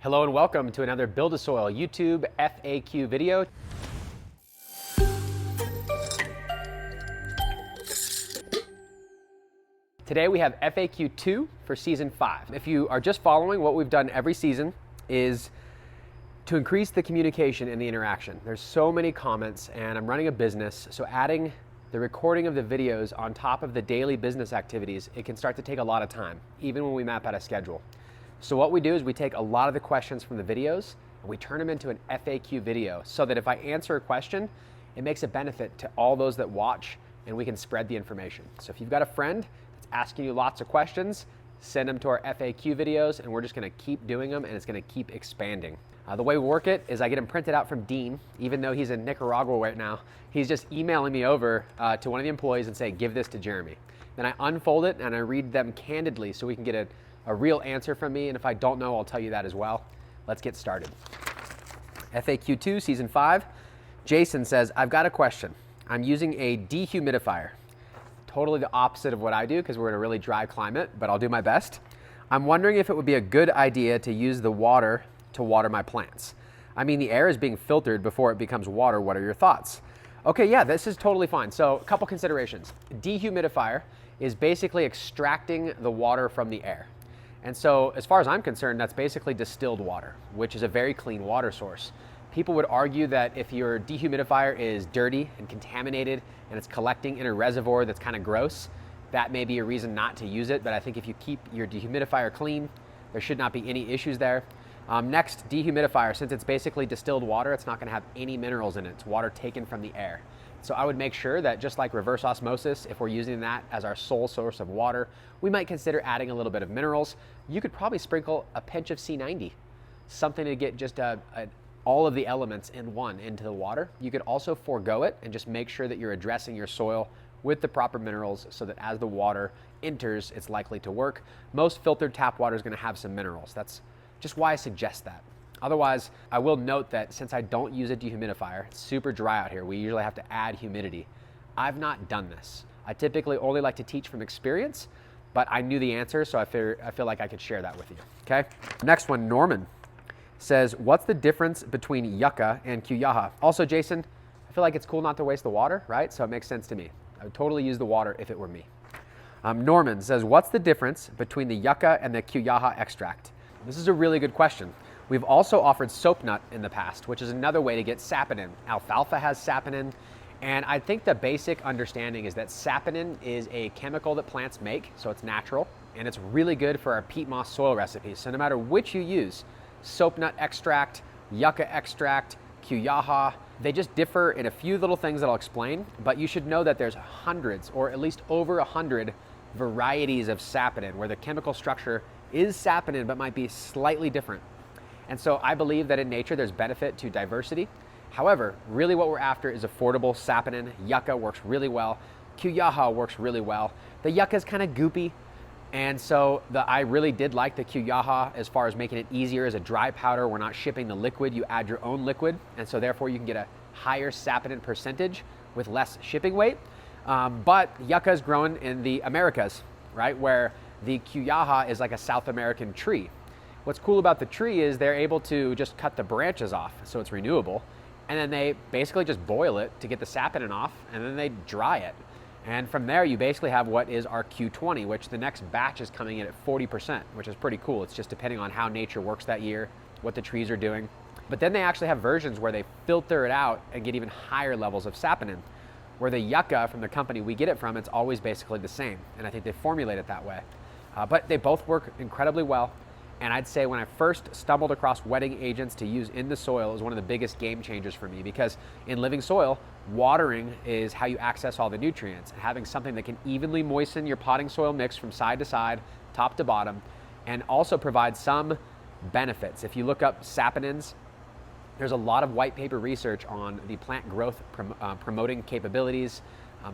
Hello and welcome to another BuildASoil YouTube FAQ video. Today we have FAQ 2 for season 5. If you are just following, what we've done every season is to increase the communication and the interaction. There's so many comments and I'm running a business, so adding the recording of the videos on top of the daily business activities, it can start to take a lot of time, even when we map out a schedule. So what we do is we take a lot of the questions from the videos and we turn them into an FAQ video so that if I answer a question, it makes a benefit to all those that watch and we can spread the information. So if you've got a friend that's asking you lots of questions, send them to our FAQ videos and we're just gonna keep doing them and it's gonna keep expanding. The way we work it is I get them printed out from Dean, even though he's in Nicaragua right now. He's just emailing me over to one of the employees and say, give this to Jeremy. Then I unfold it and I read them candidly so we can get a real answer from me, and if I don't know, I'll tell you that as well. Let's get started. FAQ 2, Season 5. Jason says, I've got a question. I'm using a dehumidifier. Totally the opposite of what I do because we're in a really dry climate, but I'll do my best. I'm wondering if it would be a good idea to use the water to water my plants. I mean, the air is being filtered before it becomes water. What are your thoughts? Okay, yeah, this is totally fine. So a couple considerations. Dehumidifier is basically extracting the water from the air. And so as far as I'm concerned, that's basically distilled water, which is a very clean water source. People would argue that if your dehumidifier is dirty and contaminated and it's collecting in a reservoir that's kind of gross, that may be a reason not to use it. But I think if you keep your dehumidifier clean, there should not be any issues there. Next, dehumidifier, since it's basically distilled water, it's not going to have any minerals in it. It's water taken from the air. So I would make sure that just like reverse osmosis, if we're using that as our sole source of water, we might consider adding a little bit of minerals. You could probably sprinkle a pinch of C90, something to get just all of the elements into the water. You could also forego it and just make sure that you're addressing your soil with the proper minerals so that as the water enters, it's likely to work. Most filtered tap water is going to have some minerals. That's just why I suggest that. Otherwise, I will note that since I don't use a dehumidifier, it's super dry out here, we usually have to add humidity. I've not done this. I typically only like to teach from experience, but I knew the answer, so I feel like I could share that with you, okay? Next one, Norman says, what's the difference between Yucca and QUILLAJA? Also, Jason, I feel like it's cool not to waste the water, right? So it makes sense to me. I would totally use the water if it were me. Norman says, what's the difference between the Yucca and the QUILLAJA extract? This is a really good question. We've also offered soap nut in the past, which is another way to get saponin. Alfalfa has saponin, and I think the basic understanding is that saponin is a chemical that plants make, so it's natural, and it's really good for our peat moss soil recipes. So no matter which you use, soap nut extract, Yucca extract, QUILLAJA, they just differ in a few little things that I'll explain, but you should know that there's hundreds, or at least over 100 varieties of saponin, where the chemical structure is saponin but might be slightly different. And so I believe that in nature there's benefit to diversity. However, really what we're after is affordable saponin. Yucca works really well. QUILLAJA works really well. The Yucca is kind of goopy, and so I really did like the QUILLAJA as far as making it easier as a dry powder. We're not shipping the liquid, you add your own liquid, and so therefore you can get a higher saponin percentage with less shipping weight. But Yucca is grown in the Americas, right, where the QUILLAJA is like a South American tree. What's cool about the tree is they're able to just cut the branches off, so it's renewable, and then they basically just boil it to get the saponin off, and then they dry it. And from there, you basically have what is our Q20, which the next batch is coming in at 40%, which is pretty cool. It's just depending on how nature works that year, what the trees are doing. But then they actually have versions where they filter it out and get even higher levels of saponin. Where the Yucca from the company we get it from, it's always basically the same, and I think they formulate it that way. But they both work incredibly well. And I'd say when I first stumbled across wetting agents to use in the soil, it was one of the biggest game changers for me, because in living soil, watering is how you access all the nutrients. Having something that can evenly moisten your potting soil mix from side to side, top to bottom, and also provide some benefits. If you look up saponins, there's a lot of white paper research on the plant growth promoting capabilities,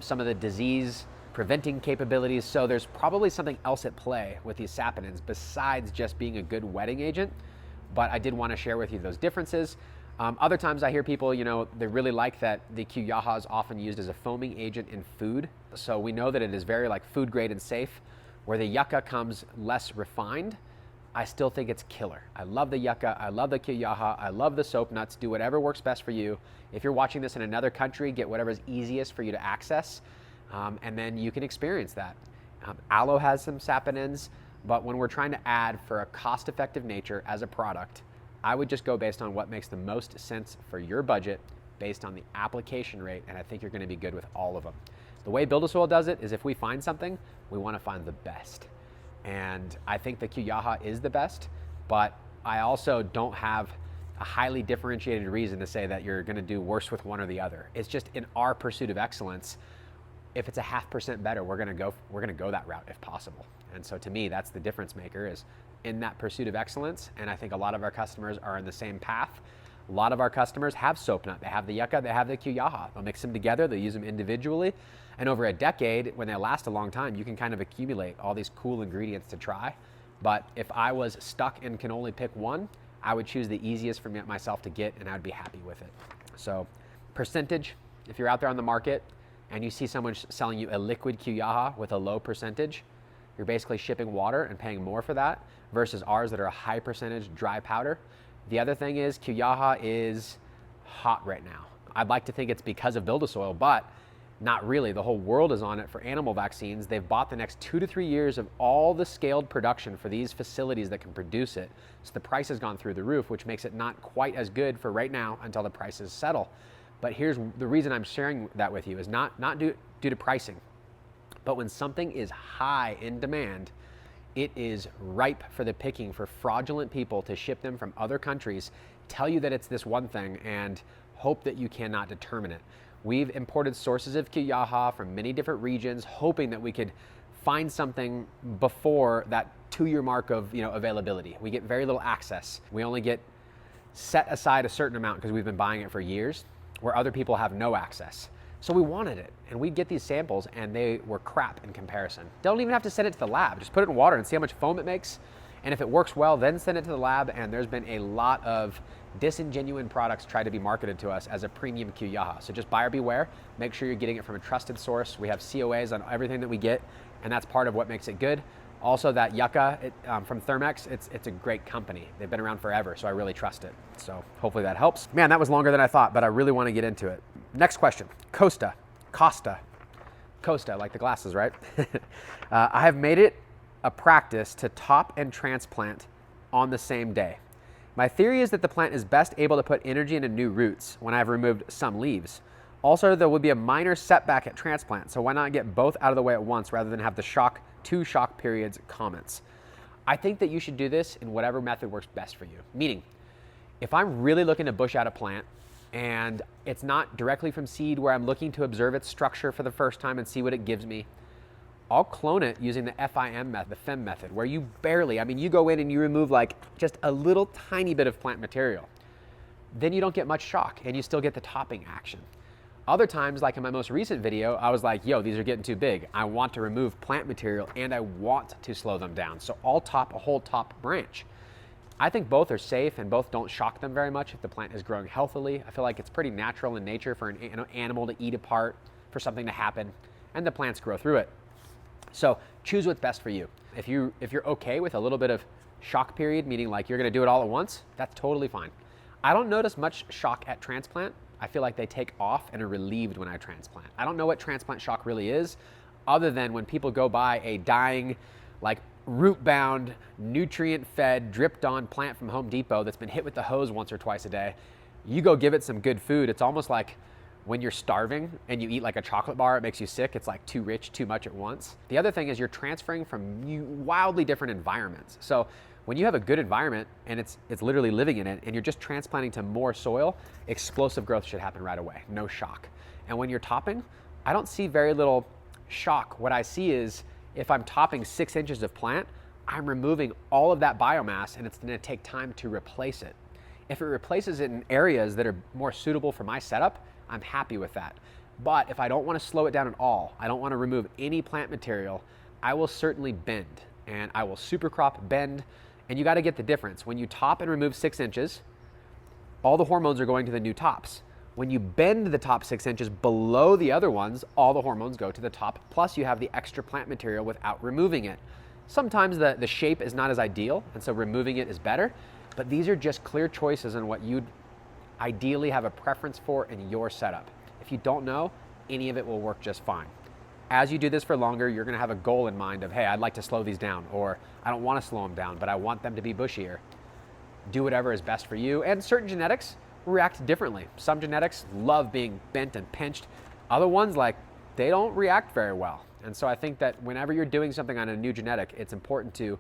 some of the disease preventing capabilities. So there's probably something else at play with these saponins besides just being a good wetting agent. But I did want to share with you those differences. Other times I hear people, they really like that the QUILLAJA is often used as a foaming agent in food. So we know that it is very like food grade and safe, where the Yucca comes less refined, I still think it's killer. I love the Yucca, I love the QUILLAJA, I love the soap nuts. Do whatever works best for you. If you're watching this in another country, get whatever is easiest for you to access, and then you can experience that. Aloe has some saponins, but when we're trying to add for a cost-effective nature as a product, I would just go based on what makes the most sense for your budget based on the application rate, and I think you're gonna be good with all of them. The way BuildASoil does it is if we find something, we wanna find the best. And I think the QUILLAJA is the best, but I also don't have a highly differentiated reason to say that you're gonna do worse with one or the other. It's just in our pursuit of excellence, if it's a 0.5% better, we're gonna go that route if possible. And so to me, that's the difference maker, is in that pursuit of excellence. And I think a lot of our customers are in the same path. A lot of our customers have soap nut, they have the Yucca, they have the QUILLAJA. They'll mix them together, they'll use them individually. And over a decade, when they last a long time, you can kind of accumulate all these cool ingredients to try. But if I was stuck and can only pick one, I would choose the easiest for myself to get, and I'd be happy with it. So percentage, if you're out there on the market and you see someone selling you a liquid QUILLAJA with a low percentage, you're basically shipping water and paying more for that versus ours that are a high percentage dry powder. The other thing is QUILLAJA is hot right now. I'd like to think it's because of BuildASoil, but not really. The whole world is on it for animal vaccines. They've bought the next 2 to 3 years of all the scaled production for these facilities that can produce it. So the price has gone through the roof, which makes it not quite as good for right now until the prices settle. But here's the reason I'm sharing that with you is not due to pricing, but when something is high in demand, it is ripe for the picking for fraudulent people to ship them from other countries, tell you that it's this one thing, and hope that you cannot determine it. We've imported sources of QUILLAJA from many different regions, hoping that we could find something before that 2-year mark of availability. We get very little access. We only get set aside a certain amount because we've been buying it for years, where other people have no access. So we wanted it, and we'd get these samples, and they were crap in comparison. Don't even have to send it to the lab. Just put it in water and see how much foam it makes. And if it works well, then send it to the lab, and there's been a lot of disingenuine products try to be marketed to us as a premium QUILLAJA. So just buyer beware. Make sure you're getting it from a trusted source. We have COAs on everything that we get, and that's part of what makes it good. Also, that Yucca from Thermex, it's a great company. They've been around forever, so I really trust it. So hopefully that helps. Man, that was longer than I thought, but I really want to get into it. Next question, Costa, like the glasses, right? I have made it a practice to top and transplant on the same day. My theory is that the plant is best able to put energy into new roots when I've removed some leaves. Also, there would be a minor setback at transplant, so why not get both out of the way at once rather than have the two shock periods comments. I think that you should do this in whatever method works best for you. Meaning, if I'm really looking to bush out a plant and it's not directly from seed where I'm looking to observe its structure for the first time and see what it gives me, I'll clone it using the FIM method, the FEM method, where you barely, you go in and you remove like just a little tiny bit of plant material. Then you don't get much shock and you still get the topping action. Other times, like in my most recent video, I was like, yo, these are getting too big. I want to remove plant material and I want to slow them down. So I'll top a whole top branch. I think both are safe and both don't shock them very much if the plant is growing healthily. I feel like it's pretty natural in nature for an animal to eat apart, for something to happen, and the plants grow through it. So choose what's best for you. If you're okay with a little bit of shock period, meaning like you're gonna do it all at once, that's totally fine. I don't notice much shock at transplant. I feel like they take off and are relieved when I transplant. I don't know what transplant shock really is, other than when people go buy a dying, like root-bound, nutrient-fed, dripped-on plant from Home Depot that's been hit with the hose once or twice a day. You go give it some good food. It's almost like when you're starving and you eat like a chocolate bar, it makes you sick. It's like too rich, too much at once. The other thing is you're transferring from wildly different environments. So when you have a good environment and it's literally living in it and you're just transplanting to more soil, explosive growth should happen right away, no shock. And when you're topping, I don't see very little shock. What I see is if I'm topping 6 inches of plant, I'm removing all of that biomass and it's gonna take time to replace it. If it replaces it in areas that are more suitable for my setup, I'm happy with that. But if I don't want to slow it down at all, I don't want to remove any plant material, I will certainly bend, and I will super crop, bend, and you got to get the difference. When you top and remove 6 inches, all the hormones are going to the new tops. When you bend the top 6 inches below the other ones, all the hormones go to the top, plus you have the extra plant material without removing it. Sometimes the shape is not as ideal, and so removing it is better, but these are just clear choices on what you'd ideally have a preference for in your setup. If you don't know, any of it will work just fine. As you do this for longer, you're gonna have a goal in mind of, hey, I'd like to slow these down, or I don't wanna slow them down, but I want them to be bushier. Do whatever is best for you, and certain genetics react differently. Some genetics love being bent and pinched. Other ones, like, they don't react very well. And so I think that whenever you're doing something on a new genetic, it's important to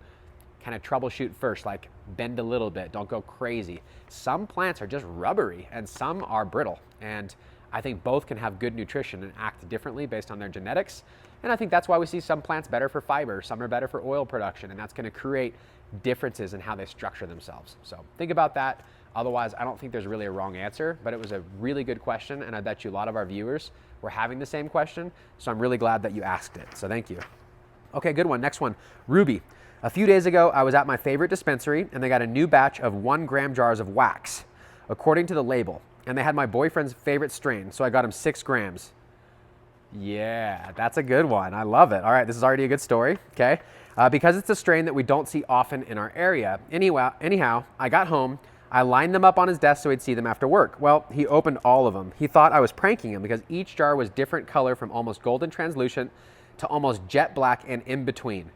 kind of troubleshoot first, like bend a little bit, don't go crazy. Some plants are just rubbery and some are brittle. And I think both can have good nutrition and act differently based on their genetics. And I think that's why we see some plants better for fiber, some are better for oil production, and that's going to create differences in how they structure themselves. So think about that. Otherwise, I don't think there's really a wrong answer, but it was a really good question, and I bet you a lot of our viewers were having the same question, so I'm really glad that you asked it, so thank you. Okay, good one. Next one, Ruby. A few days ago, I was at my favorite dispensary, and they got a new batch of 1 gram jars of wax, according to the label, and they had my boyfriend's favorite strain, so I got him 6 grams. Yeah, that's a good one. I love it. All right, this is already a good story, okay? Because it's a strain that we don't see often in our area. Anyhow, I got home, I lined them up on his desk so he'd see them after work. Well, he opened all of them. He thought I was pranking him because each jar was different color from almost golden translucent to almost jet black and in between.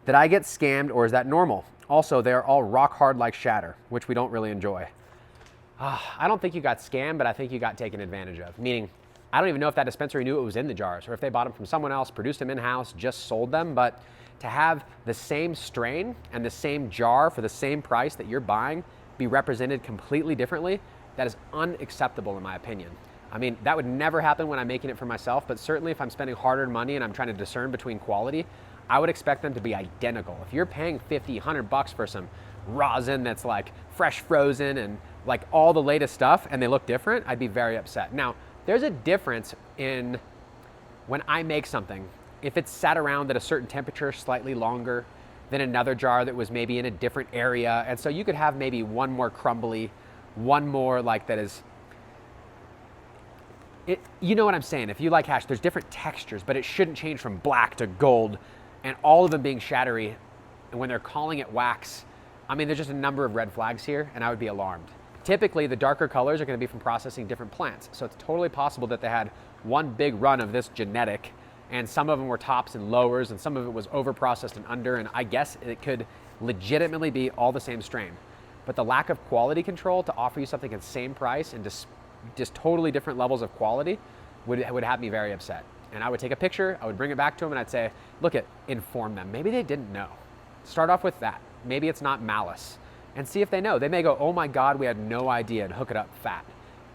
Did I get scammed or is that normal? Also, they're all rock hard like shatter, which we don't really enjoy. I don't think you got scammed, but I think you got taken advantage of. Meaning, I don't even know if that dispensary knew it was in the jars or if they bought them from someone else, produced them in-house, just sold them. But to have the same strain and the same jar for the same price that you're buying be represented completely differently, that is unacceptable in my opinion. I mean, that would never happen when I'm making it for myself, but certainly if I'm spending hard-earned money and I'm trying to discern between quality, I would expect them to be identical. If you're paying 50, 100 bucks for some rosin that's like fresh frozen and like all the latest stuff and they look different, I'd be very upset. Now, there's a difference in when I make something, if it's sat around at a certain temperature slightly longer than another jar that was maybe in a different area. And so you could have maybe one more crumbly, one more like that is, you know what I'm saying? If you like hash, there's different textures, but it shouldn't change from black to gold and all of them being shattery. And when they're calling it wax, I mean, there's just a number of red flags here and I would be alarmed. Typically, the darker colors are gonna be from processing different plants. So it's totally possible that they had one big run of this genetic and some of them were tops and lowers and some of it was over-processed and under, and I guess it could legitimately be all the same strain. But the lack of quality control to offer you something at the same price and just totally different levels of quality would have me very upset. And I would take a picture, I would bring it back to them and I'd say, look inform them. Maybe they didn't know. Start off with that. Maybe it's not malice. And see if they know. They may go, oh my God, we had no idea, and hook it up fat.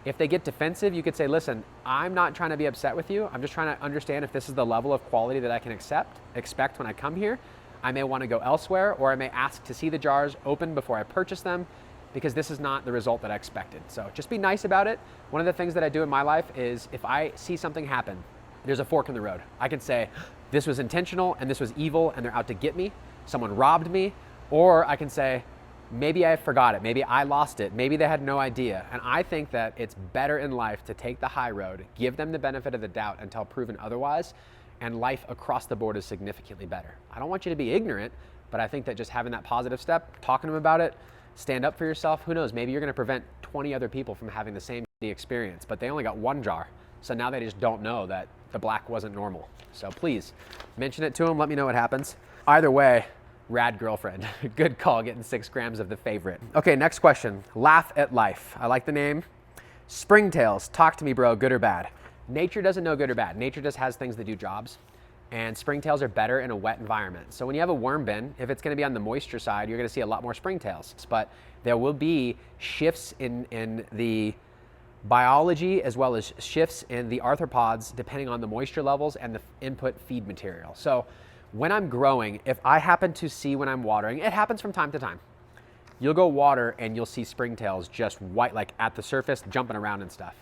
If they get defensive, you could say, listen, I'm not trying to be upset with you. I'm just trying to understand if this is the level of quality that I can expect when I come here. I may want to go elsewhere, or I may ask to see the jars open before I purchase them because this is not the result that I expected. So just be nice about it. One of the things that I do in my life is if I see something happen, there's a fork in the road. I can say, this was intentional and this was evil and they're out to get me. Someone robbed me. Or I can say, maybe I forgot it, maybe I lost it, maybe they had no idea. And I think that it's better in life to take the high road, give them the benefit of the doubt until proven otherwise, and life across the board is significantly better. I don't want you to be ignorant, but I think that just having that positive step, talking to them about it, stand up for yourself, who knows, maybe you're gonna prevent 20 other people from having the same experience, but they only got 1 jar. So now they just don't know that the black wasn't normal. So please, mention it to them, let me know what happens. Either way, rad girlfriend. Good call getting 6 grams of the favorite. Okay, next question. Laugh at life. I like the name. Springtails. Talk to me, bro. Good or bad? Nature doesn't know good or bad. Nature just has things that do jobs. And springtails are better in a wet environment. So when you have a worm bin, if it's going to be on the moisture side, you're going to see a lot more springtails. But there will be shifts in the biology as well as shifts in the arthropods depending on the moisture levels and the input feed material. So when I'm growing, if I happen to see when I'm watering, it happens from time to time. You'll go water and you'll see springtails just white, like at the surface, jumping around and stuff.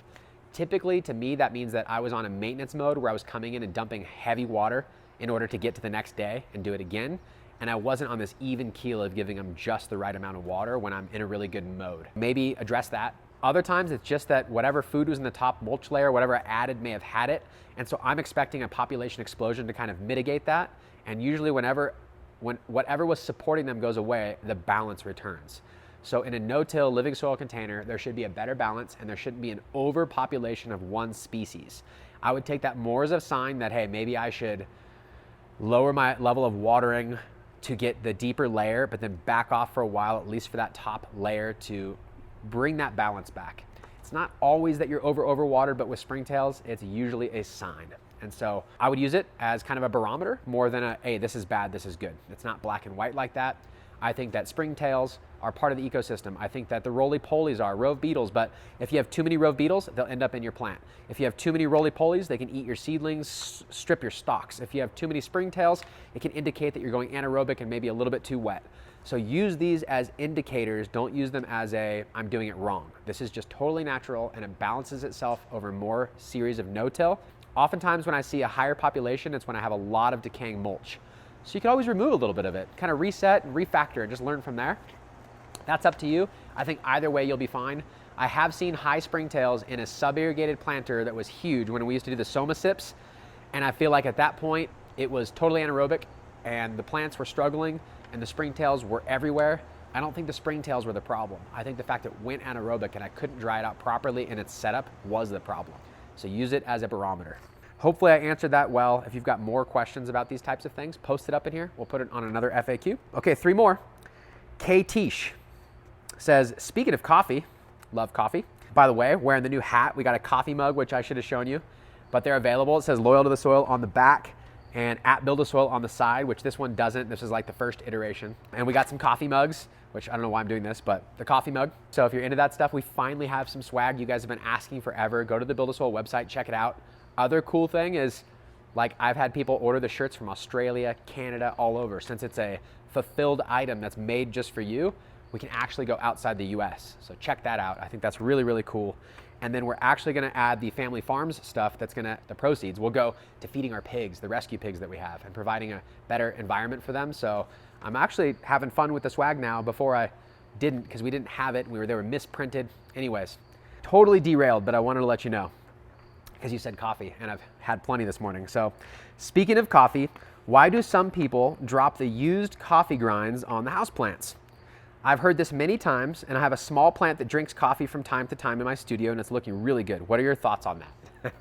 Typically, to me, that means that I was on a maintenance mode where I was coming in and dumping heavy water in order to get to the next day and do it again. And I wasn't on this even keel of giving them just the right amount of water when I'm in a really good mode. Maybe address that. Other times, it's just that whatever food was in the top mulch layer, whatever I added may have had it. And so I'm expecting a population explosion to kind of mitigate that. And usually when when whatever was supporting them goes away, the balance returns. So in a no-till living soil container, there should be a better balance and there shouldn't be an overpopulation of one species. I would take that more as a sign that, hey, maybe I should lower my level of watering to get the deeper layer, but then back off for a while, at least for that top layer, to bring that balance back. It's not always that you're overwatered, but with Springtails, it's usually a sign. And so I would use it as kind of a barometer more than a, hey, this is bad, this is good. It's not black and white like that. I think that Springtails are part of the ecosystem. I think that the roly-polies are rove beetles, but if you have too many rove beetles, they'll end up in your plant. If you have too many roly-polies, they can eat your seedlings, strip your stalks. If you have too many Springtails, it can indicate that you're going anaerobic and maybe a little bit too wet. So use these as indicators. Don't use them as a, I'm doing it wrong. This is just totally natural and it balances itself over more series of no-till. Oftentimes when I see a higher population, it's when I have a lot of decaying mulch. So you can always remove a little bit of it, kind of reset and refactor and just learn from there. That's up to you. I think either way you'll be fine. I have seen high Springtails in a sub-irrigated planter that was huge when we used to do the soma sips. And I feel like at that point, it was totally anaerobic and the plants were struggling and the Springtails were everywhere. I don't think the Springtails were the problem. I think the fact that it went anaerobic and I couldn't dry it out properly in its setup was the problem. So use it as a barometer. Hopefully I answered that well. If you've got more questions about these types of things, post it up in here. We'll put it on another FAQ. Okay, 3 more. K-Tish says, speaking of coffee, love coffee. By the way, wearing the new hat, we got a coffee mug, which I should have shown you, but they're available. It says loyal to the soil on the back and at BuildASoil on the side, which this one doesn't. This is like the first iteration. And we got some coffee mugs, which I don't know why I'm doing this, but the coffee mug. So if you're into that stuff, we finally have some swag. You guys have been asking forever. Go to the BuildASoil website, check it out. Other cool thing is, like, I've had people order the shirts from Australia, Canada, all over. Since it's a fulfilled item that's made just for you, we can actually go outside the US. So check that out. I think that's really, really cool. And then we're actually gonna add the family farms stuff that's gonna, the proceeds will go to feeding our pigs, the rescue pigs that we have, and providing a better environment for them. So I'm actually having fun with the swag now. Before I didn't, because we didn't have it. They were misprinted. Anyways, totally derailed, but I wanted to let you know, because you said coffee, and I've had plenty this morning. So speaking of coffee, why do some people drop the used coffee grinds on the houseplants? I've heard this many times, and I have a small plant that drinks coffee from time to time in my studio, and it's looking really good. What are your thoughts on that?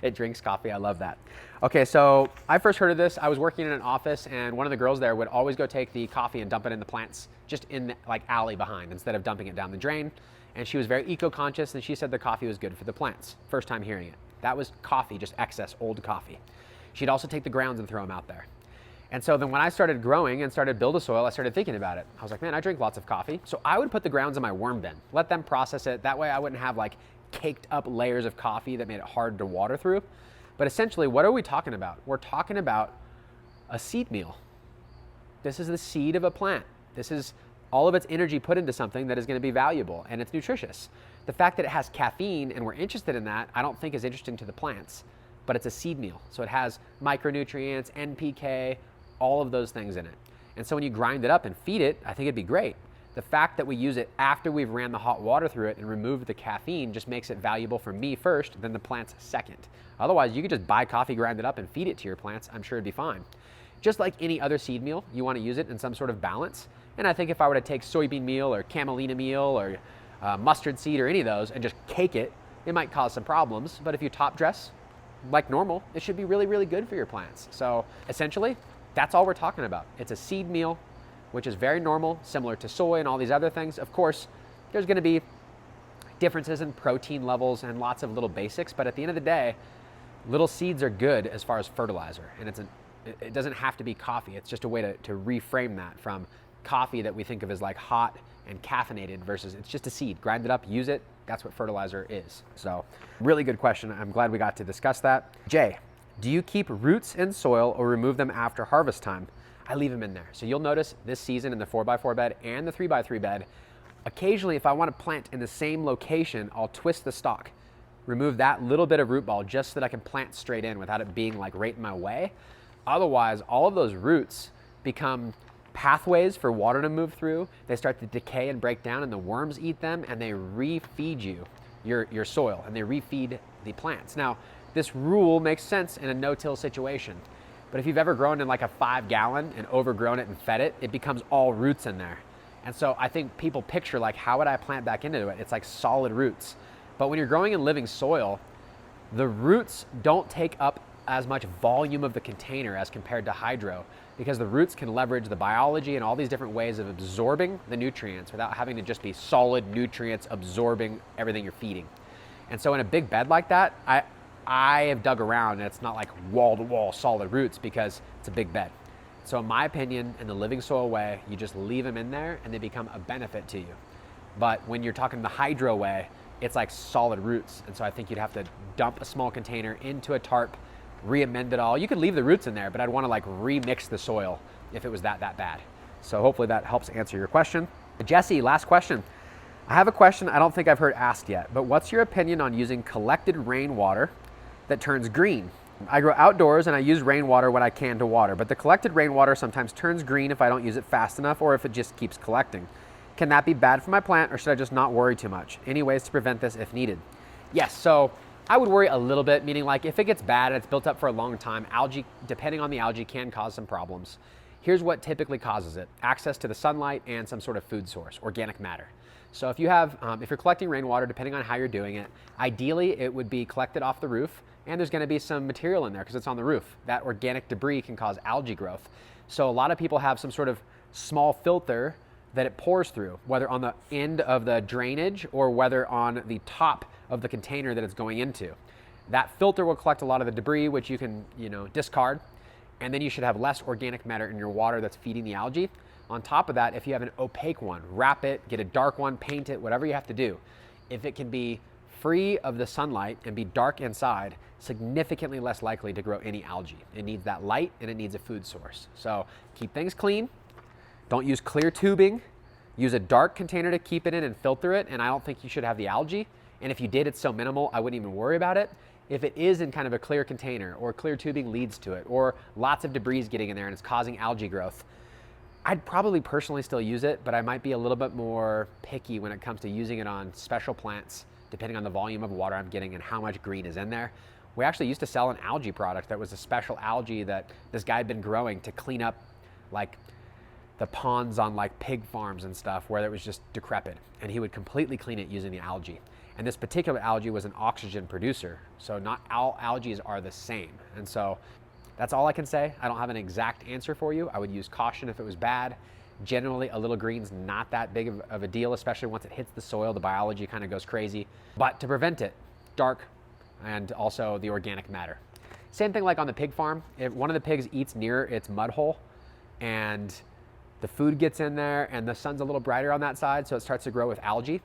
It drinks coffee, I love that. Okay, so I first heard of this. I was working in an office, and one of the girls there would always go take the coffee and dump it in the plants, just in the alley behind, instead of dumping it down the drain. And she was very eco-conscious, and she said the coffee was good for the plants. First time hearing it. That was coffee, just excess old coffee. She'd also take the grounds and throw them out there. And so then when I started growing and started BuildASoil, I started thinking about it. I was like, man, I drink lots of coffee. So I would put the grounds in my worm bin, let them process it. That way I wouldn't have like caked up layers of coffee that made it hard to water through. But essentially, what are we talking about? We're talking about a seed meal. This is the seed of a plant. This is all of its energy put into something that is going to be valuable and it's nutritious. The fact that it has caffeine and we're interested in that, I don't think is interesting to the plants, but it's a seed meal. So it has micronutrients, NPK, all of those things in it. And so when you grind it up and feed it, I think it'd be great. The fact that we use it after we've ran the hot water through it and removed the caffeine just makes it valuable for me first, then the plants second. Otherwise, you could just buy coffee, grind it up, and feed it to your plants. I'm sure it'd be fine. Just like any other seed meal, you want to use it in some sort of balance. And I think if I were to take soybean meal or camelina meal or mustard seed or any of those and just cake it, it might cause some problems. But if you top dress like normal, it should be really, really good for your plants. So essentially, that's all we're talking about. It's a seed meal, which is very normal, similar to soy and all these other things. Of course, there's going to be differences in protein levels and lots of little basics, but at the end of the day, little seeds are good as far as fertilizer. And it doesn't have to be coffee. It's just a way to reframe that from coffee that we think of as like hot and caffeinated versus it's just a seed. Grind it up, use it. That's what fertilizer is. So really good question. I'm glad we got to discuss that. Jay, do you keep roots in soil or remove them after harvest time? I leave them in there. So you'll notice this season in the 4x4 bed and the 3x3 bed, occasionally if I want to plant in the same location, I'll twist the stalk, remove that little bit of root ball just so that I can plant straight in without it being like right in my way. Otherwise, all of those roots become pathways for water to move through. They start to decay and break down and the worms eat them and they refeed you, your soil, and they refeed the plants. Now, this rule makes sense in a no-till situation. But if you've ever grown in like a 5-gallon and overgrown it and fed it, it becomes all roots in there. And so I think people picture like, how would I plant back into it? It's like solid roots. But when you're growing in living soil, the roots don't take up as much volume of the container as compared to hydro, because the roots can leverage the biology and all these different ways of absorbing the nutrients without having to just be solid nutrients absorbing everything you're feeding. And so in a big bed like that, I have dug around and it's not like wall-to-wall solid roots because it's a big bed. So in my opinion, in the living soil way, you just leave them in there and they become a benefit to you. But when you're talking the hydro way, it's like solid roots. And so I think you'd have to dump a small container into a tarp, re-amend it all. You could leave the roots in there, but I'd want to like remix the soil if it was that bad. So hopefully that helps answer your question. Jesse, last question. I have a question I don't think I've heard asked yet, but what's your opinion on using collected rainwater that turns green? I grow outdoors and I use rainwater when I can to water, but the collected rainwater sometimes turns green if I don't use it fast enough or if it just keeps collecting. Can that be bad for my plant, or should I just not worry too much? Any ways to prevent this if needed? Yes, so I would worry a little bit, meaning like if it gets bad and it's built up for a long time, algae, depending on the algae, can cause some problems. Here's what typically causes it: access to the sunlight and some sort of food source, organic matter. So if you have, if you're collecting rainwater, depending on how you're doing it, ideally it would be collected off the roof, and there's going to be some material in there because it's on the roof. That organic debris can cause algae growth. So a lot of people have some sort of small filter that it pours through, whether on the end of the drainage or whether on the top of the container that it's going into. That filter will collect a lot of the debris, which you can, discard, and then you should have less organic matter in your water that's feeding the algae. On top of that, if you have an opaque one, wrap it, get a dark one, paint it, whatever you have to do. If it can be free of the sunlight and be dark inside, significantly less likely to grow any algae. It needs that light and it needs a food source. So keep things clean. Don't use clear tubing. Use a dark container to keep it in and filter it, and I don't think you should have the algae. And if you did, it's so minimal, I wouldn't even worry about it. If it is in kind of a clear container or clear tubing leads to it, or lots of debris is getting in there and it's causing algae growth, I'd probably personally still use it, but I might be a little bit more picky when it comes to using it on special plants, depending on the volume of water I'm getting and how much green is in there. We actually used to sell an algae product that was a special algae that this guy had been growing to clean up like the ponds on like pig farms and stuff where it was just decrepit, and he would completely clean it using the algae. And this particular algae was an oxygen producer, so not all algae are the same. And so that's all I can say. I don't have an exact answer for you. I would use caution if it was bad. Generally, a little green's not that big of a deal, especially once it hits the soil. The biology kind of goes crazy. But to prevent it, dark and also the organic matter. Same thing like on the pig farm. If one of the pigs eats near its mud hole and the food gets in there and the sun's a little brighter on that side, so it starts to grow with algae,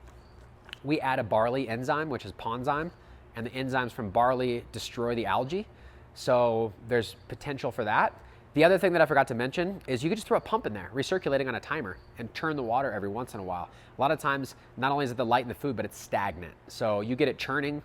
we add a barley enzyme, which is ponzyme, and the enzymes from barley destroy the algae. So there's potential for that. The other thing that I forgot to mention is you could just throw a pump in there, recirculating on a timer, and turn the water every once in a while. A lot of times, not only is it the light in the food, but it's stagnant. So you get it churning,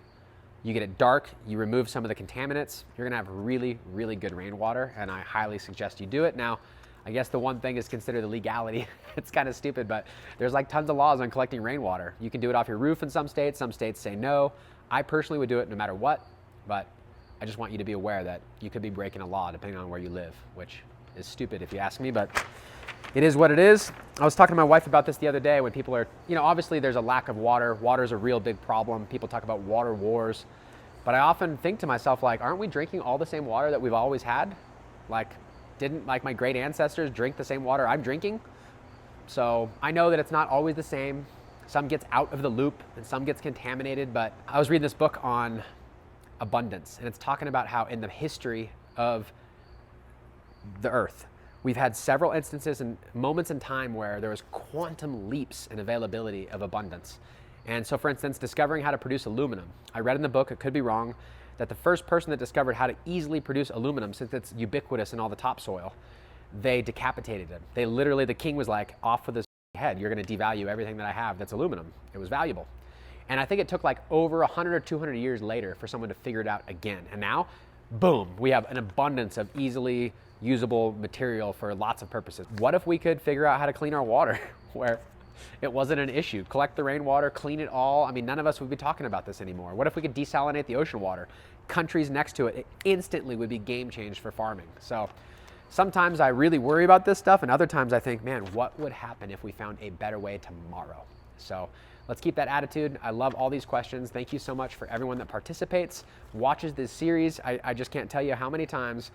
you get it dark, you remove some of the contaminants, you're gonna have really, really good rainwater, and I highly suggest you do it. Now, I guess the one thing is consider the legality. It's kind of stupid, but there's like tons of laws on collecting rainwater. You can do it off your roof in some states say no. I personally would do it no matter what, but I just want you to be aware that you could be breaking a law depending on where you live, which is stupid if you ask me, but it is what it is. I was talking to my wife about this the other day when people are, obviously there's a lack of water. Water is a real big problem. People talk about water wars, but I often think to myself, like, aren't we drinking all the same water that we've always had? Like, didn't like my great ancestors drink the same water I'm drinking? So I know that it's not always the same. Some gets out of the loop and some gets contaminated, but I was reading this book on abundance, and it's talking about how in the history of the earth, we've had several instances and moments in time where there was quantum leaps in availability of abundance. And so for instance, discovering how to produce aluminum. I read in the book, it could be wrong, that the first person that discovered how to easily produce aluminum, since it's ubiquitous in all the topsoil, they decapitated him. They literally, the king was like, off with his head, you're gonna devalue everything that I have that's aluminum. It was valuable. And I think it took like over 100 or 200 years later for someone to figure it out again. And now, boom, we have an abundance of easily usable material for lots of purposes. What if we could figure out how to clean our water where it wasn't an issue. Collect the rainwater, clean it all. I mean, none of us would be talking about this anymore. What if we could desalinate the ocean water? Countries next to it, it instantly would be game changed for farming. So sometimes I really worry about this stuff, and other times I think, man, what would happen if we found a better way tomorrow? So let's keep that attitude. I love all these questions. Thank you so much for everyone that participates, watches this series. I just can't tell you how many times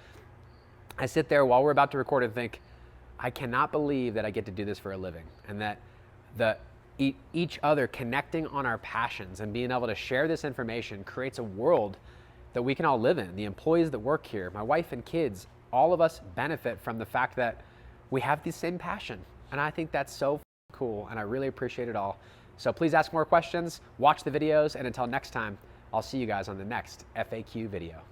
I sit there while we're about to record and think, I cannot believe that I get to do this for a living, and that each other connecting on our passions and being able to share this information creates a world that we can all live in. The employees that work here, my wife and kids, all of us benefit from the fact that we have the same passion. And I think that's so cool, and I really appreciate it all. So please ask more questions, watch the videos, and until next time, I'll see you guys on the next FAQ video.